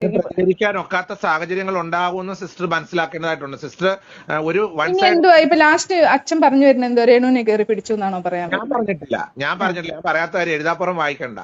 പ്രതികരിക്കാൻ ഒക്കാത്ത സാഹചര്യങ്ങൾ ഉണ്ടാകുമെന്ന് സിസ്റ്റർ മനസ്സിലാക്കേണ്ടതായിട്ടുണ്ട്. സിസ്റ്റർ ഒരു വൺ ഇനി സൈഡ് എന്തുവാ ഇപ്പൊ ലാസ്റ്റ് അച്ഛൻ പറഞ്ഞു വരുന്നത് എന്തോ രേണുവിനെ കയറി പിടിച്ചു എന്നാണോ പറയാൻ ഞാൻ പറഞ്ഞിട്ടില്ല. ഞാൻ പറയാത്ത കാര്യം എഴുതാപ്പുറം വായിക്കണ്ട.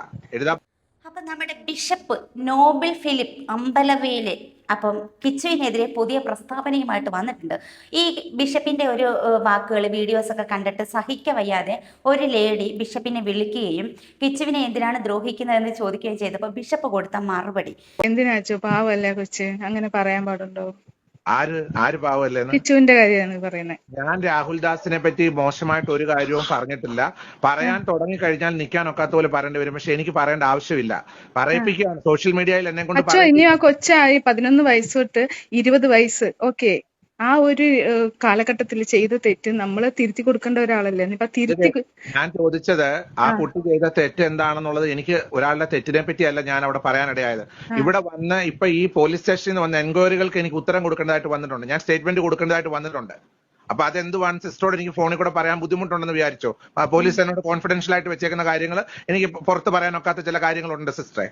അപ്പം നമ്മുടെ ബിഷപ്പ് നോബിൾ ഫിലിപ്പ് അമ്പലവേല് അപ്പം കിച്ചുവിനെതിരെ പുതിയ പ്രസ്താവനയുമായിട്ട് വന്നിട്ടുണ്ട്. ഈ ബിഷപ്പിന്റെ ഒരു വാക്കുകൾ വീഡിയോസൊക്കെ കണ്ടിട്ട് സഹിക്ക വയ്യാതെ ഒരു ലേഡി ബിഷപ്പിനെ വിളിക്കുകയും കിച്ചുവിനെ എന്തിനാണ് ദ്രോഹിക്കുന്നതെന്ന് ചോദിക്കുകയും ചെയ്തപ്പോൾ ബിഷപ്പ് കൊടുത്ത മറുപടി, എന്തിനാച്ചോ പാവല്ലേ കൊച്ച്, അങ്ങനെ പറയാൻ പാടുണ്ടോ? ആര് പാവല്ലേ? കിച്ചുവിന്റെ കാര്യമാണ് പറയുന്നത്. ഞാൻ രാഹുൽ ദാസിനെ പറ്റി മോശമായിട്ട് ഒരു കാര്യവും പറഞ്ഞിട്ടില്ല. പറയാൻ തുടങ്ങി കഴിഞ്ഞാൽ നിൽക്കാൻ ഒക്കാത്ത പോലെ പറയേണ്ടി വരും. പക്ഷെ എനിക്ക് പറയേണ്ട ആവശ്യമില്ല. പറയിപ്പിക്കുകയാണ് സോഷ്യൽ മീഡിയയിൽ എന്നെ കൊണ്ട്. അച്ഛോ ഇനി ആ കൊച്ചായി 11 വയസ്സ് തൊട്ട് 20 വയസ്സ്, ഓക്കെ, ആ ഒരു കാലഘട്ടത്തിൽ ചെയ്ത തെറ്റ് നമ്മള് തിരുത്തി കൊടുക്കേണ്ട ഒരാളല്ലേ. ഇപ്പൊ തിരുത്തി ഞാൻ ചോദിച്ചത് ആ കുട്ടി ചെയ്ത തെറ്റ് എന്താണെന്നുള്ളത്. എനിക്ക് ഒരാളുടെ തെറ്റിനെ പറ്റിയല്ല ഞാൻ അവിടെ പറയാനിടയായത്. ഇവിടെ വന്ന് ഇപ്പൊ ഈ പോലീസ് സ്റ്റേഷനിൽ വന്ന എൻക്വയറികൾക്ക് എനിക്ക് ഉത്തരം കൊടുക്കേണ്ടതായിട്ട് വന്നിട്ടുണ്ട്. ഞാൻ സ്റ്റേറ്റ്മെന്റ് കൊടുക്കേണ്ടതായിട്ട് വന്നിട്ടുണ്ട്. അപ്പൊ അതെന്തുവാണ് സിസ്റ്ററോട് എനിക്ക് ഫോണിൽ കൂടെ പറയാൻ ബുദ്ധിമുട്ടുണ്ടെന്ന് വിചാരിച്ചോ? പോലീസ് എന്നോട് കോൺഫിഡൻഷ്യൽ ആയിട്ട് വെച്ചേക്കുന്ന കാര്യങ്ങൾ എനിക്ക് പുറത്ത് പറയാനൊക്കാത്ത ചില കാര്യങ്ങളുണ്ട് സിസ്റ്ററെ.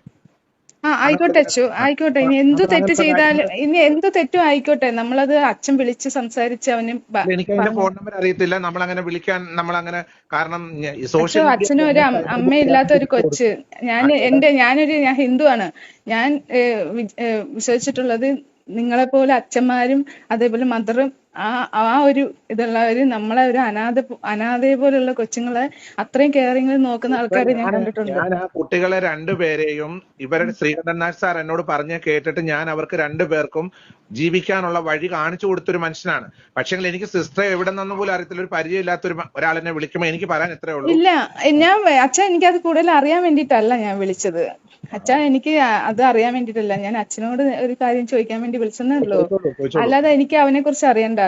ആയിക്കോട്ടെ അച്ചു, ആയിക്കോട്ടെ. ഇനി എന്തു തെറ്റ് ചെയ്താലും, ഇനി എന്തു തെറ്റും ആയിക്കോട്ടെ, നമ്മളത് അച്ഛൻ വിളിച്ച് സംസാരിച്ച് അവന് എനിക്ക് അതിന്റെ ഫോൺ നമ്പർ അറിയത്തില്ല. നമ്മളങ്ങനെ വിളിക്കാൻ നമ്മളങ്ങനെ കാരണം സോഷ്യൽ അച്ഛനും ഒരു അമ്മയില്ലാത്ത ഒരു കൊച്ച്. ഞാൻ ഹിന്ദുവാണ്. ഞാൻ വിശ്വസിച്ചിട്ടുള്ളത് നിങ്ങളെപ്പോലെ അച്ഛന്മാരും അതേപോലെ മദറും ആ ഒരു ഇതുള്ളവര് നമ്മളെ ഒരു അനാഥയെ പോലുള്ള കൊച്ചുങ്ങളെ അത്രയും കെയറിംഗ് നോക്കുന്ന ആൾക്കാരെ ഞാൻ കണ്ടിട്ടുണ്ട്. ഞാൻ ആ കുട്ടികളെ രണ്ടുപേരെയും ഇവരുടെ ശ്രീകണ്ഠൻ നായർ സാർ എന്നോട് പറഞ്ഞ് കേട്ടിട്ട് ഞാൻ അവർക്ക് രണ്ടുപേർക്കും ജീവിക്കാനുള്ള വഴി കാണിച്ചു കൊടുത്തൊരു മനുഷ്യനാണ്. പക്ഷേ എനിക്ക് സിസ്റ്ററെ എവിടെ നിന്ന് പോലും അറിയത്തില്ല. ഒരു പരിചയമില്ലാത്ത ഒരാളെന്നെ വിളിക്കുമ്പോൾ എനിക്ക് പറയാൻ എത്രയേ ഉള്ളൂ. ഇല്ല, ഞാൻ അച്ഛൻ എനിക്കത് കൂടുതൽ അറിയാൻ വേണ്ടിയിട്ടല്ല ഞാൻ വിളിച്ചത്. അച്ഛൻ എനിക്ക് അത് അറിയാൻ വേണ്ടിയിട്ടല്ല, ഞാൻ അച്ഛനോട് ഒരു കാര്യം ചോദിക്കാൻ വേണ്ടി വിളിച്ചെന്നേ ഉള്ളൂ. അല്ലാതെ എനിക്ക് അവനെ കുറിച്ച് അറിയണ്ട.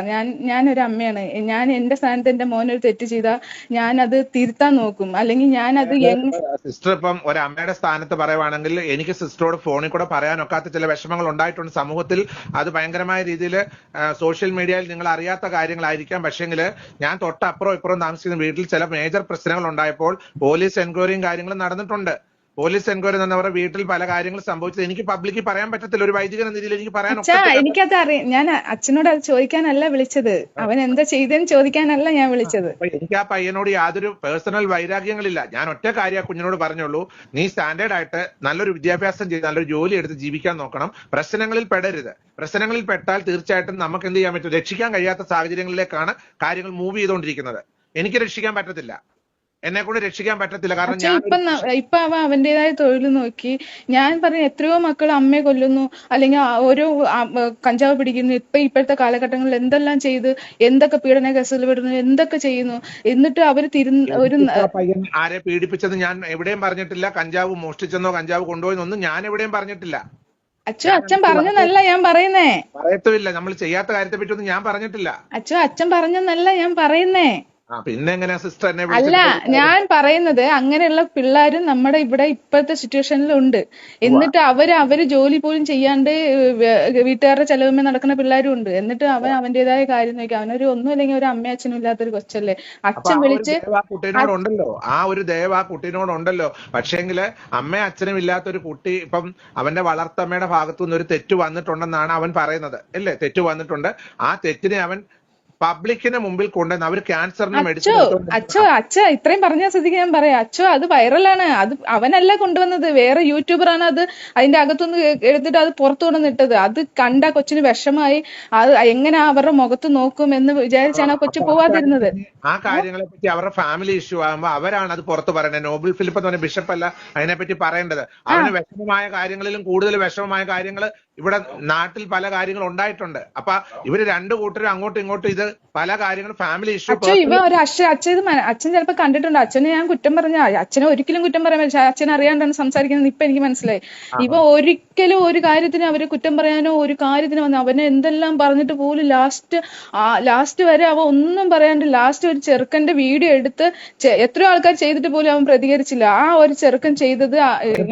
ഞാനൊരു അമ്മയാണ്. ഞാൻ എന്റെ സ്ഥാനത്ത് എന്റെ മോനൊരു തെറ്റ് ചെയ്താൽ ഞാൻ അത് തിരുത്താൻ നോക്കും. അല്ലെങ്കിൽ ഞാൻ അത് സിസ്റ്റർ ഇപ്പം ഒരു അമ്മയുടെ സ്ഥാനത്ത് പറയുവാണെങ്കിൽ എനിക്ക് സിസ്റ്ററോട് ഫോണിൽ കൂടെ പറയാനൊക്കാത്ത ചില വിഷമങ്ങൾ ഉണ്ടായിട്ടുണ്ട് സമൂഹത്തിൽ. അത് ഭയങ്കരമായ രീതിയിൽ സോഷ്യൽ മീഡിയയിൽ നിങ്ങൾ അറിയാത്ത കാര്യങ്ങളായിരിക്കാം. പക്ഷേങ്കിൽ ഞാൻ തൊട്ടപ്പുറം ഇപ്പുറം താമസിക്കുന്ന വീട്ടിൽ ചില മേജർ പ്രശ്നങ്ങൾ ഉണ്ടായപ്പോൾ പോലീസ് എൻക്വയറിയും കാര്യങ്ങളും നടന്നിട്ടുണ്ട്. പോലീസ് എൻക്വയറി എന്നവരുടെ വീട്ടിൽ പല കാര്യങ്ങൾ സംഭവിച്ചത് എനിക്ക് പബ്ലിക്കിൽ പറയാൻ പറ്റത്തില്ല. ഒരു വൈദികൻ എന്ന രീതിയിൽ എനിക്ക് പറയാൻ എനിക്കത് അറിയാം. ഞാൻ അച്ഛനോട് അത് ചോദിക്കാനല്ല വിളിച്ചത്. അവൻ എന്താ ചെയ്തെന്ന് ചോദിക്കാനല്ല ഞാൻ വിളിച്ചത്. എനിക്ക് ആ പയ്യനോട് യാതൊരു പേഴ്സണൽ വൈരാഗ്യങ്ങളില്ല. ഞാൻ ഒറ്റ കാര്യം ആ കുഞ്ഞിനോട് പറഞ്ഞുള്ളൂ, നീ സ്റ്റാൻഡേർഡ് ആയിട്ട് നല്ലൊരു വിദ്യാഭ്യാസം ചെയ്ത് നല്ലൊരു ജോലി എടുത്ത് ജീവിക്കാൻ നോക്കണം. പ്രശ്നങ്ങളിൽ പെടരുത്. പ്രശ്നങ്ങളിൽ പെട്ടാൽ തീർച്ചയായിട്ടും നമുക്ക് എന്ത് ചെയ്യാൻ പറ്റും? രക്ഷിക്കാൻ കഴിയാത്ത സാഹചര്യങ്ങളിലേക്കാണ് കാര്യങ്ങൾ മൂവ് ചെയ്തുകൊണ്ടിരിക്കുന്നത്. എനിക്ക് രക്ഷിക്കാൻ പറ്റത്തില്ല, എന്നെ കൊണ്ട് രക്ഷിക്കാൻ പറ്റത്തില്ല. കാരണം ഇപ്പൊ അവൻ അവന്റേതായ തൊഴിൽ നോക്കി. ഞാൻ പറഞ്ഞു എത്രയോ മക്കൾ അമ്മയെ കൊല്ലുന്നു, അല്ലെങ്കിൽ ഓരോ കഞ്ചാവ് പിടിക്കുന്നു. ഇപ്പോഴത്തെ കാലഘട്ടങ്ങളിൽ എന്തെല്ലാം ചെയ്ത് എന്തൊക്കെ പീഡന കേസുകൾ വിടുന്നു, എന്തൊക്കെ ചെയ്യുന്നു. എന്നിട്ട് അവര് ഒരു പയ്യൻ ആരെ പീഡിപ്പിച്ചത് ഞാൻ എവിടെയും പറഞ്ഞിട്ടില്ല. കഞ്ചാവ് മോഷ്ടിച്ചെന്നോ കഞ്ചാവ് കൊണ്ടുപോയെന്നൊന്നും ഞാൻ എവിടെയും പറഞ്ഞിട്ടില്ല. അച്ഛൻ പറഞ്ഞതല്ല ഞാൻ പറയുന്നേ. പറയത്തുമില്ല. നമ്മൾ ചെയ്യാത്ത കാര്യത്തെ പറ്റി ഒന്നും ഞാൻ പറഞ്ഞിട്ടില്ല. അച്ഛൻ പറഞ്ഞതല്ല ഞാൻ പറയുന്നേ. പിന്നെ എങ്ങനെയാ സിസ്റ്റർ എന്നെ അല്ല, ഞാൻ പറയുന്നത് അങ്ങനെയുള്ള പിള്ളേരും നമ്മുടെ ഇവിടെ ഇപ്പോഴത്തെ സിറ്റുവേഷനിലുണ്ട്. എന്നിട്ട് അവര് ജോലി പോലും ചെയ്യാണ്ട് വീട്ടുകാരുടെ ചെലവുമേ നടക്കുന്ന പിള്ളേരും ഉണ്ട്. എന്നിട്ട് അവന്റേതായ കാര്യം നോക്കി. അവനൊരു ഒന്നും അല്ലെങ്കിൽ ഒരു അമ്മയും അച്ഛനും ഇല്ലാത്തൊരു കൊച്ചല്ലേ. അച്ഛൻ വിളിച്ച് കുട്ടീനോടുണ്ടല്ലോ, ആ ഒരു ദയവ് ആ കുട്ടീനോടുണ്ടല്ലോ. പക്ഷേങ്കില് അമ്മയും അച്ഛനും ഇല്ലാത്തൊരു കുട്ടി ഇപ്പം അവന്റെ വളർത്തമ്മയുടെ ഭാഗത്തുനിന്ന് ഒരു തെറ്റ് വന്നിട്ടുണ്ടെന്നാണ് അവൻ പറയുന്നത് അല്ലേ? തെറ്റ് വന്നിട്ടുണ്ട്. ആ തെറ്റിനെ അവൻ പബ്ലിക്കിന് മുമ്പിൽ കൊണ്ടുവന്ന് അവർ ക്യാൻസറിന് മെഡിസിൻ ഇത്രയും പറഞ്ഞ സ്ഥിതിക്ക് ഞാൻ പറയാം. അത് വൈറലാണ്. അത് അവനല്ല കൊണ്ടുവന്നത്, വേറെ യൂട്യൂബറാണ് അത് അതിന്റെ അകത്തുനിന്ന് എടുത്തിട്ട് അത് പുറത്തു കൊണ്ടുവന്നിട്ടത്. അത് കണ്ട കൊച്ചിന് വിഷമായി. അത് എങ്ങനെ അവരുടെ മുഖത്ത് നോക്കും എന്ന് വിചാരിച്ചാണ് ആ കൊച്ചു പോവാതിരുന്നത്. ആ കാര്യങ്ങളെ പറ്റി അവരുടെ ഫാമിലി ഇഷ്യൂ ആകുമ്പോൾ അവരാണ് അത് പുറത്ത് പറയുന്നത്. നോബിൾ ഫിലിപ്പ് എന്ന് പറഞ്ഞ ബിഷപ്പ് അല്ല അതിനെപ്പറ്റി പറയേണ്ടത്. അവന് വിഷമമായ കാര്യങ്ങളിലും കൂടുതൽ വിഷമമായ കാര്യങ്ങൾ ഇവിടെ നാട്ടിൽ പല കാര്യങ്ങൾ ഉണ്ടായിട്ടുണ്ട്. അപ്പൊ ഇവര് രണ്ടു കൂട്ടരും അങ്ങോട്ടും ഇങ്ങോട്ടും ഇത് പല കാര്യങ്ങളും ഫാമിലി ഇഷ്യൂ. അച്ഛൻ ചിലപ്പോ കണ്ടിട്ടുണ്ട്. അച്ഛനെ ഞാൻ കുറ്റം പറഞ്ഞ അച്ഛനെ ഒരിക്കലും കുറ്റം പറയാൻ പറ്റില്ല. അച്ഛൻ അറിയാണ്ടാണ് സംസാരിക്കുന്നത്. ഇപ്പൊ എനിക്ക് മനസ്സിലായി. ഇവ ഒരിക്കലും ഒരു കാര്യത്തിന് അവരെ കുറ്റം പറയാനോ ഒരു കാര്യത്തിന് വന്ന് അവനെ എന്തെല്ലാം പറഞ്ഞിട്ട് പോലും ലാസ്റ്റ് വരെ അവ ഒന്നും പറയാണ്ട് ലാസ്റ്റ് ഒരു ചെറുക്കന്റെ വീഡിയോ എടുത്ത് എത്രയോ ആൾക്കാർ ചെയ്തിട്ട് പോലും അവൻ പ്രതികരിച്ചില്ല. ആ ഒരു ചെറുക്കൻ ചെയ്തത്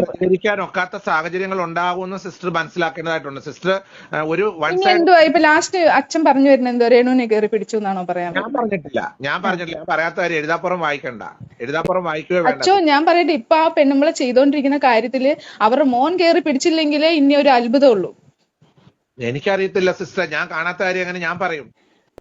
പ്രതികരിക്കാൻ ഒക്കാത്ത സാഹചര്യങ്ങൾ ഉണ്ടാകുമെന്ന് സിസ്റ്റർ മനസ്സിലാക്കേണ്ടതായിട്ടുണ്ട്. സിസ്റ്റർ ഒരു എന്തുവാ ഇപ്പൊ ലാസ്റ്റ് അച്ഛൻ പറഞ്ഞു വരുന്നത് എന്തോ രേണുവിനെ കയറി കയറി പിടിച്ചു എന്നാണോ പറയാൻ ഞാൻ പറഞ്ഞിട്ടില്ല, ഞാൻ പറയാത്ത കാര്യം എഴുതാപ്പുറം വായിക്കണ്ട, എഴുതാപ്പുറം വായിക്കുകയോ വേണ്ട. അച്ഛോ ഞാൻ പറയട്ടെ, ഇപ്പൊ ആ പെണ്ണുമ്പളെ ചെയ്തോണ്ടിരിക്കുന്ന കാര്യത്തില് അവരുടെ മോൻ കയറി പിടിച്ചില്ലെങ്കിലേ ഇനി ഒരു അത്ഭുതമുള്ളൂ. എനിക്കറിയത്തില്ല സിസ്റ്റർ, ഞാൻ കാണാത്ത കാര്യം എങ്ങനെ ഞാൻ പറയും?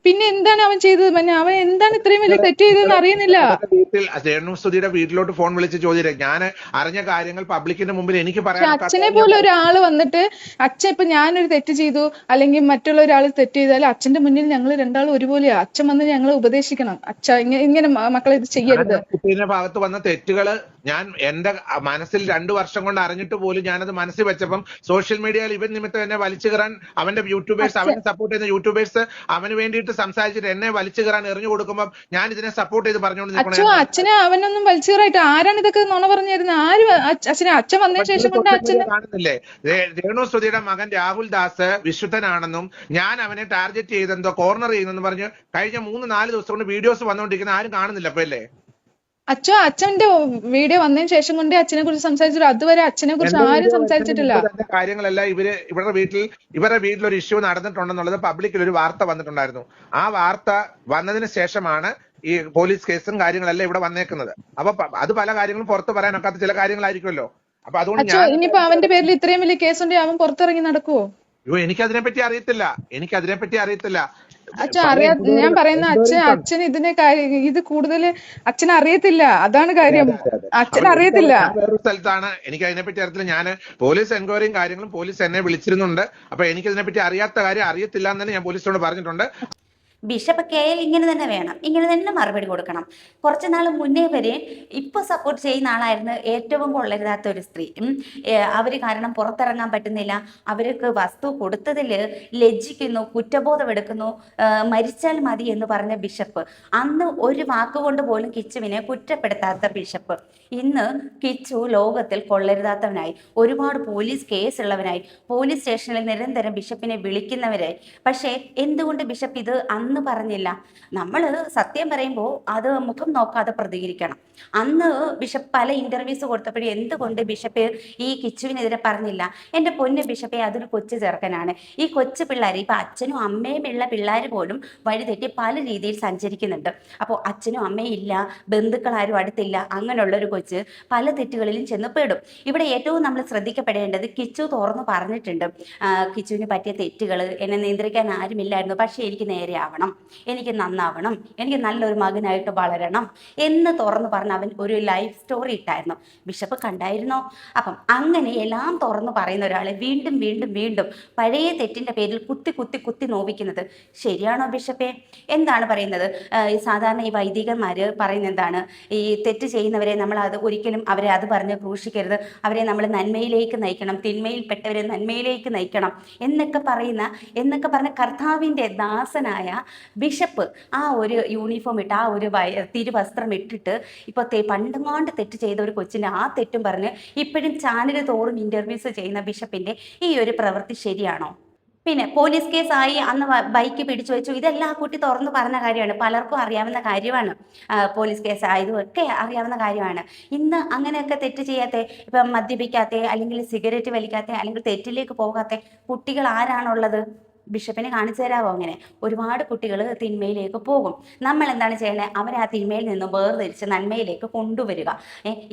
പിന്നെ എന്താണ് അവൻ ചെയ്തത്? അവൻ എന്താണ് ഇത്രയും വലിയ തെറ്റ് ചെയ്തതെന്ന് അറിയുന്നില്ല. വീട്ടിൽ രേണുസുധിയുടെ വീട്ടിലോട്ട് ഫോൺ വിളിച്ച് ചോദിച്ചു, ഞാൻ അറിഞ്ഞ കാര്യങ്ങൾ പബ്ലിക്കിന്റെ മുമ്പിൽ എനിക്ക് പറയാൻ. അച്ഛനെ പോലെ ഒരാള് വന്നിട്ട് അച്ഛൻ ഇപ്പൊ ഞാനൊരു തെറ്റ് ചെയ്തു അല്ലെങ്കിൽ മറ്റുള്ള ഒരാൾ തെറ്റ് ചെയ്താൽ അച്ഛന്റെ മുന്നിൽ ഞങ്ങൾ രണ്ടാളും ഒരുപോലെയാ. അച്ഛൻ വന്ന് ഞങ്ങളെ ഉപദേശിക്കണം, അച്ഛ ഇങ്ങനെ മക്കളെ ഇത് ചെയ്യരുത്. കുട്ടീന്റെ ഭാഗത്ത് വന്ന തെറ്റുകള് ഞാൻ എന്റെ മനസ്സിൽ 2 വർഷം കൊണ്ട് അറിഞ്ഞിട്ട് പോലും ഞാനത് മനസ്സിൽ വെച്ചപ്പം സോഷ്യൽ മീഡിയയിൽ ഇവൻ നിമിത്തം എന്നെ വലിച്ചു കയറാൻ അവന്റെ യൂട്യൂബേഴ്സ്, അവനെ സപ്പോർട്ട് ചെയ്യുന്ന യൂട്യൂബേഴ്സ് അവന് വേണ്ടിയിട്ട് സംസാരിച്ചിട്ട് എന്നെ വലിച്ചു കയറാൻ എറിഞ്ഞു കൊടുക്കുമ്പോൾ ഞാൻ ഇതിനെ സപ്പോർട്ട് ചെയ്ത് പറഞ്ഞുകൊണ്ട് അച്ഛോ അച്ഛനെ അവനൊന്നും വലിച്ചു കയറായിട്ട് ആരാണ് ഇതൊക്കെ നുണ പറഞ്ഞു തരുന്നത്? ആര് അച്ഛൻ വന്നതിന് ശേഷം കൊണ്ട് അച്ഛനെ കാണുന്നില്ലേ? രേണുസുധിയുടെ മകൻ രാഹുൽ ദാസ് വിശുദ്ധനാണെന്നും ഞാൻ അവനെ ടാർഗറ്റ് ചെയ്തെന്തോ കോർണർ ചെയ്യുന്നെന്ന് പറഞ്ഞ് കഴിഞ്ഞ 3-4 ദിവസം കൊണ്ട് വീഡിയോസ് വന്നുകൊണ്ടിരിക്കുന്ന ആരും കാണുന്നില്ല. അപ്പൊ അല്ലേ അച്ഛന്റെ വീഡിയോ വന്നതിന് ശേഷം കൊണ്ട് അച്ഛനെ കുറിച്ച് സംസാരിച്ചു, അതുവരെ അച്ഛനെ കുറിച്ച് ആരും സംസാരിച്ചിട്ടില്ല. കാര്യങ്ങളെല്ലാം ഇവരുടെ വീട്ടിൽ ഒരു ഇഷ്യൂ നടന്നിട്ടുണ്ടെന്നുള്ളത് പബ്ലിക്കിൽ ഒരു വാർത്ത വന്നിട്ടുണ്ടായിരുന്നു. ആ വാർത്ത വന്നതിന് ശേഷമാണ് ഈ പോലീസ് കേസും കാര്യങ്ങളെല്ലാം ഇവിടെ വന്നേക്കുന്നത്. അപ്പൊ അത് പല കാര്യങ്ങളും പുറത്ത് പറയാനൊക്കാത്ത ചില കാര്യങ്ങളായിരിക്കുമല്ലോ. അപ്പൊ അതുകൊണ്ട് ഇനിയിപ്പോ അവന്റെ പേരിൽ ഇത്രയും വലിയ കേസുണ്ടെങ്കിൽ അവൻ പുറത്തിറങ്ങി നടക്കുവോ? എനിക്കതിനെപ്പറ്റി അറിയത്തില്ല. ഞാൻ പറയുന്ന അച്ഛൻ ഇതിനെ ഇത് കൂടുതൽ അച്ഛന് അറിയത്തില്ല, അതാണ് കാര്യം. അച്ഛൻ അറിയത്തില്ല. വേറൊരു സ്ഥലത്താണ്, എനിക്ക് അതിനെപ്പറ്റി അറിയത്തില്ല. ഞാൻ പോലീസ് എൻക്വയറിയും കാര്യങ്ങളും പോലീസ് എന്നെ വിളിച്ചിരുന്നുണ്ട്. അപ്പൊ എനിക്ക് ഇതിനെപ്പറ്റി അറിയാത്ത കാര്യം അറിയത്തില്ല എന്ന് തന്നെ ഞാൻ പോലീസിനോട് പറഞ്ഞിട്ടുണ്ട്. ബിഷപ്പ് കെയിൽ ഇങ്ങനെ തന്നെ വേണം, ഇങ്ങനെ തന്നെ മറുപടി കൊടുക്കണം. കുറച്ച് നാൾ മുന്നേ വരെ ഇപ്പോൾ സപ്പോർട്ട് ചെയ്യുന്ന ആളായിരുന്നു ഏറ്റവും കൊള്ളരുതാത്ത ഒരു സ്ത്രീ. അവർ കാരണം പുറത്തിറങ്ങാൻ പറ്റുന്നില്ല, അവർക്ക് വസ്തു കൊടുത്തതിൽ ലജ്ജിക്കുന്നു, കുറ്റബോധം എടുക്കുന്നു, മരിച്ചാൽ മതി എന്ന് പറഞ്ഞ ബിഷപ്പ്. അന്ന് ഒരു വാക്കുകൊണ്ട് പോലും കിച്ചുവിനെ കുറ്റപ്പെടുത്താത്ത ബിഷപ്പ് ഇന്ന് കിച്ചു ലോകത്തിൽ കൊള്ളരുതാത്തവനായി, ഒരുപാട് പോലീസ് കേസുള്ളവനായി, പോലീസ് സ്റ്റേഷനിൽ നിരന്തരം ബിഷപ്പിനെ വിളിക്കുന്നവരായി. പക്ഷേ എന്തുകൊണ്ട് ബിഷപ്പ് ഇത് അന്ന് പറഞ്ഞില്ല? നമ്മൾ സത്യം പറയുമ്പോൾ അത് മുഖം നോക്കാതെ പ്രതികരിക്കണം. അന്ന് ബിഷപ്പ് പല ഇന്റർവ്യൂസ് കൊടുത്തപ്പോഴും എന്തുകൊണ്ട് ബിഷപ്പ് ഈ കിച്ചുവിനെതിരെ പറഞ്ഞില്ല? എൻ്റെ പൊന്ന് ബിഷപ്പെ, അതൊരു കൊച്ചു ചെറുക്കനാണ്. ഈ കൊച്ചു പിള്ളേർ, ഇപ്പം അച്ഛനും അമ്മയും ഉള്ള പിള്ളേർ പോലും വഴിതെറ്റി പല രീതിയിൽ സഞ്ചരിക്കുന്നുണ്ട്. അപ്പോൾ അച്ഛനും അമ്മയും ഇല്ല, ബന്ധുക്കളാരും അടുത്തില്ല, അങ്ങനെയുള്ളൊരു കൊച്ച് പല തെറ്റുകളിലും ചെന്ന് പെടും. ഇവിടെ ഏറ്റവും നമ്മൾ ശ്രദ്ധിക്കപ്പെടേണ്ടത് കിച്ചു തുറന്നു പറഞ്ഞിട്ടുണ്ട്, കിച്ചുവിന് പറ്റിയ തെറ്റുകൾ, എന്നെ നിയന്ത്രിക്കാൻ ആരുമില്ലായിരുന്നു, പക്ഷേ എനിക്ക് നേരെ ആവണം, എനിക്ക് നന്നാവണം, എനിക്ക് നല്ലൊരു മകനായിട്ട് വളരണം എന്ന് തുറന്നു പറഞ്ഞ അവൻ ഒരു ലൈഫ് സ്റ്റോറി ഇട്ടായിരുന്നു. ബിഷപ്പ് കണ്ടായിരുന്നോ? അപ്പം അങ്ങനെ എല്ലാം തുറന്നു പറയുന്ന ഒരാളെ വീണ്ടും വീണ്ടും വീണ്ടും പഴയ തെറ്റിന്റെ പേരിൽ കുത്തി നോവിക്കുന്നത് ശരിയാണോ ബിഷപ്പേ? എന്താണ് പറയുന്നത്? സാധാരണ ഈ വൈദികന്മാര് പറയുന്ന എന്താണ്, ഈ തെറ്റ് ചെയ്യുന്നവരെ നമ്മൾ അത് ഒരിക്കലും അവരെ അത് പറഞ്ഞ് ക്രൂശിക്കരുത്, അവരെ നമ്മൾ നന്മയിലേക്ക് നയിക്കണം, തിന്മയിൽപ്പെട്ടവരെ നന്മയിലേക്ക് നയിക്കണം എന്നൊക്കെ പറഞ്ഞ കർത്താവിൻ്റെ ദാസനായ ബിഷപ്പ് ആ ഒരു യൂണിഫോം ഇട്ട്, ആ ഒരു തിരുവസ്ത്രം ഇട്ടിട്ട് ഇപ്പോൾ പണ്ടുങ്ങാണ്ട് തെറ്റ് ചെയ്ത ഒരു കൊച്ചിൻ്റെ ആ തെറ്റും പറഞ്ഞ് ഇപ്പോഴും ചാനൽ തോറും ഇന്റർവ്യൂസ് ചെയ്യുന്ന ബിഷപ്പിന്റെ ഈ ഒരു പ്രവൃത്തി ശരിയാണോ? പിന്നെ പോലീസ് കേസായി അന്ന് ബൈക്ക് പിടിച്ചു വെച്ചു, ഇതെല്ലാം ആ കുട്ടി തുറന്നു പറഞ്ഞ കാര്യമാണ്, പലർക്കും അറിയാവുന്ന കാര്യമാണ്. പോലീസ് കേസ് ആയതും ഒക്കെ അറിയാവുന്ന കാര്യമാണ്. ഇന്ന് അങ്ങനെയൊക്കെ തെറ്റ് ചെയ്യാത്ത, ഇപ്പം മദ്യപിക്കാത്ത, അല്ലെങ്കിൽ സിഗരറ്റ് വലിക്കാത്ത, അല്ലെങ്കിൽ തെറ്റിലേക്ക് പോകാത്ത കുട്ടികൾ ആരാണുള്ളത്? ബിഷപ്പിനെ കാണിച്ചു തരാമോ? അങ്ങനെ ഒരുപാട് കുട്ടികൾ തിന്മയിലേക്ക് പോകും. നമ്മൾ എന്താണ് ചെയ്യേണ്ടത്? അവരെ ആ തിന്മയിൽ നിന്ന് വേർതിരിച്ച് നന്മയിലേക്ക് കൊണ്ടുവരിക.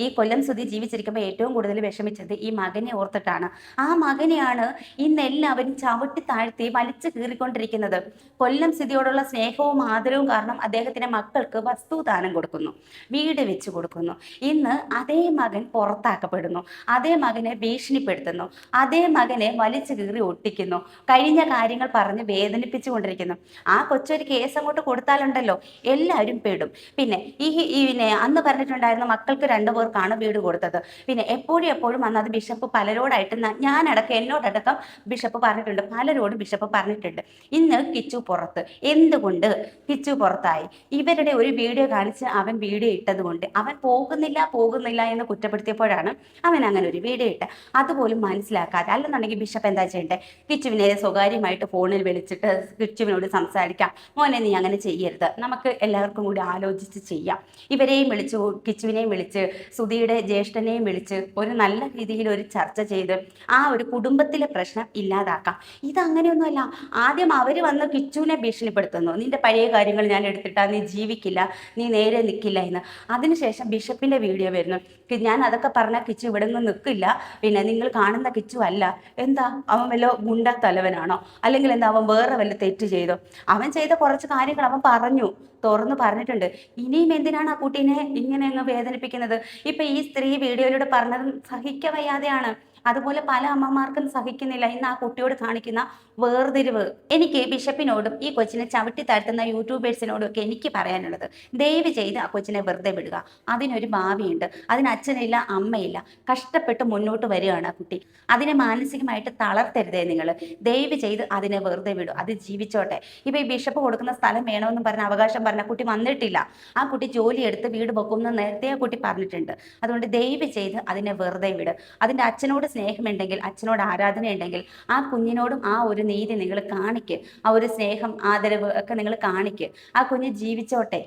ഈ കൊല്ലം സുധി ജീവിച്ചിരിക്കുമ്പോൾ ഏറ്റവും കൂടുതൽ വിഷമിച്ചത് ഈ മകനെ ഓർത്തിട്ടാണ്. ആ മകനെയാണ് ഇന്ന് എല്ലാവരും ചവിട്ടി താഴ്ത്തി വലിച്ചു കീറിക്കൊണ്ടിരിക്കുന്നത്. കൊല്ലം സുധിയോടുള്ള സ്നേഹവും ആദരവും കാരണം അദ്ദേഹത്തിന്റെ മക്കൾക്ക് വസ്തുദാനം കൊടുക്കുന്നു, വീട് വെച്ച് കൊടുക്കുന്നു. ഇന്ന് അതേ മകൻ പുറത്താക്കപ്പെടുന്നു, അതേ മകനെ ഭീഷണിപ്പെടുത്തുന്നു, അതേ മകനെ വലിച്ചു കീറി ഒട്ടിക്കുന്നു, കഴിഞ്ഞ കാര്യങ്ങൾ പറഞ്ഞ് വേദനിപ്പിച്ചുകൊണ്ടിരിക്കുന്നു. ആ കൊച്ചൊരു കേസ് അങ്ങോട്ട് കൊടുത്താലുണ്ടല്ലോ എല്ലാവരും പെടും. പിന്നെ അന്ന് പറഞ്ഞിട്ടുണ്ടായിരുന്ന മക്കൾക്ക് 2 പേർക്കാണ് വീട് കൊടുത്തത്. പിന്നെ എപ്പോഴും അന്ന് അത് ബിഷപ്പ് പലരോടായിട്ട്, ഞാനടക്കം എന്നോടടക്കം ബിഷപ്പ് പറഞ്ഞിട്ടുണ്ട്, പലരോടും ബിഷപ്പ് പറഞ്ഞിട്ടുണ്ട്. ഇന്ന് കിച്ചു പുറത്ത്. എന്തുകൊണ്ട് കിച്ചു പുറത്തായി? ഇവരുടെ ഒരു വീഡിയോ കാണിച്ച് അവൻ വീഡിയോ ഇട്ടത് കൊണ്ട്, അവൻ പോകുന്നില്ല എന്ന് കുറ്റപ്പെടുത്തിയപ്പോഴാണ് അവൻ അങ്ങനെ ഒരു വീഡിയോ ഇട്ടത്. അതുപോലും മനസ്സിലാക്കാതെ, അല്ലെന്നുണ്ടെങ്കിൽ ബിഷപ്പ് എന്താ ചെയ്യേണ്ടത്? കിച്ചുവിനെ സ്വകാര്യമായിട്ട് ഫോണിൽ വിളിച്ചിട്ട് കിച്ചുവിനോട് സംസാരിക്കാം, മോനെ നീ അങ്ങനെ ചെയ്യരുത്, നമുക്ക് എല്ലാവർക്കും കൂടി ആലോചിച്ച് ചെയ്യാം, ഇവരെയും വിളിച്ച് കിച്ചുവിനെയും വിളിച്ച് സുധിയുടെ ജ്യേഷ്ഠനെയും വിളിച്ച് ഒരു നല്ല രീതിയിൽ ഒരു ചർച്ച ചെയ്ത് ആ ഒരു കുടുംബത്തിലെ പ്രശ്നം ഇല്ലാതാക്കാം. ഇതങ്ങനെയൊന്നുമല്ല. ആദ്യം അവർ വന്ന് കിച്ചുവിനെ ഭീഷണിപ്പെടുത്തുന്നു, നിന്റെ പഴയ കാര്യങ്ങൾ ഞാൻ എടുത്തിട്ടാ, നീ ജീവിക്കില്ല, നീ നേരെ നിൽക്കില്ല എന്ന്. അതിനുശേഷം ബിഷപ്പിന്റെ വീഡിയോ വരുന്നു, ഞാൻ അതൊക്കെ പറഞ്ഞാൽ കിച്ചു ഇവിടെ നിന്ന് നിൽക്കില്ല, പിന്നെ നിങ്ങൾ കാണുന്ന കിച്ചു അല്ല, എന്താ അവൻ വല്ല ഗുണ്ട തലവനാണോ, അല്ലെങ്കിൽ എന്താ അവൻ വേറെ വല്ല തെറ്റ് ചെയ്തോ, അവൻ ചെയ്ത കുറച്ച് കാര്യങ്ങൾ അവൻ തുറന്നു പറഞ്ഞിട്ടുണ്ട്. ഇനിയും എന്തിനാണ് ആ കുട്ടീനെ ഇങ്ങനെ അങ്ങ് വേദനിപ്പിക്കുന്നത്? ഇപ്പൊ ഈ സ്ത്രീ വീഡിയോയിലൂടെ പറഞ്ഞതും സഹിക്കാൻ വയ്യാതെയാണ്. അതുപോലെ പല അമ്മമാർക്കും സഹിക്കുന്നില്ല ഇന്ന് ആ കുട്ടിയോട് കാണിക്കുന്ന വേർതിരിവ്. എനിക്ക് ബിഷപ്പിനോടും ഈ കൊച്ചിനെ ചവിട്ടി താഴ്ത്തുന്ന യൂട്യൂബേഴ്സിനോടും ഒക്കെ എനിക്ക് പറയാനുള്ളത്, ദയവ് ചെയ്ത് ആ കൊച്ചിനെ വെറുതെ വിടുക. അതിനൊരു ഭാവിയുണ്ട്, അതിന് അച്ഛനില്ല അമ്മയില്ല, കഷ്ടപ്പെട്ട് മുന്നോട്ട് വരികയാണ് ആ കുട്ടി. അതിനെ മാനസികമായിട്ട് തളർത്തരുതേ നിങ്ങൾ. ദയവ് ചെയ്ത് അതിനെ വെറുതെ വിടും, അത് ജീവിച്ചോട്ടെ. ഇപ്പൊ ഈ ബിഷപ്പ് കൊടുക്കുന്ന സ്ഥലം വേണമെന്നും പറഞ്ഞ അവകാശം പറഞ്ഞ കുട്ടി വന്നിട്ടില്ല. ആ കുട്ടി ജോലി എടുത്ത് വീട് വെക്കുമെന്ന് നേരത്തെ ആ കുട്ടി പറഞ്ഞിട്ടുണ്ട്. അതുകൊണ്ട് ദയവ് ചെയ്ത് അതിനെ വെറുതെ വിട്. അതിൻ്റെ അച്ഛനോട് സ്നേഹമുണ്ടെങ്കിൽ, അച്ഛനോട് ആരാധന ഉണ്ടെങ്കിൽ ആ കുഞ്ഞിനോടും ആ ഒരു നീതി നിങ്ങൾ കാണിക്ക്, ആ ഒരു സ്നേഹം ആദരവ് ഒക്കെ നിങ്ങൾ കാണിക്ക്. ആ കുഞ്ഞ് ജീവിച്ചോട്ടെ.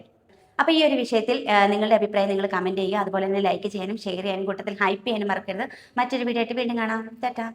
അപ്പോൾ ഈ ഒരു വിഷയത്തിൽ നിങ്ങളുടെ അഭിപ്രായം നിങ്ങൾ കമൻറ്റ് ചെയ്യുക. അതുപോലെ തന്നെ ലൈക്ക് ചെയ്യാനും ഷെയർ ചെയ്യാനും കൂട്ടത്തിൽ ഹൈപ്പ് ചെയ്യാനും മറക്കരുത്. മറ്റൊരു വീഡിയോ ആയിട്ട് വീണ്ടും കാണാം. ടാറ്റാ.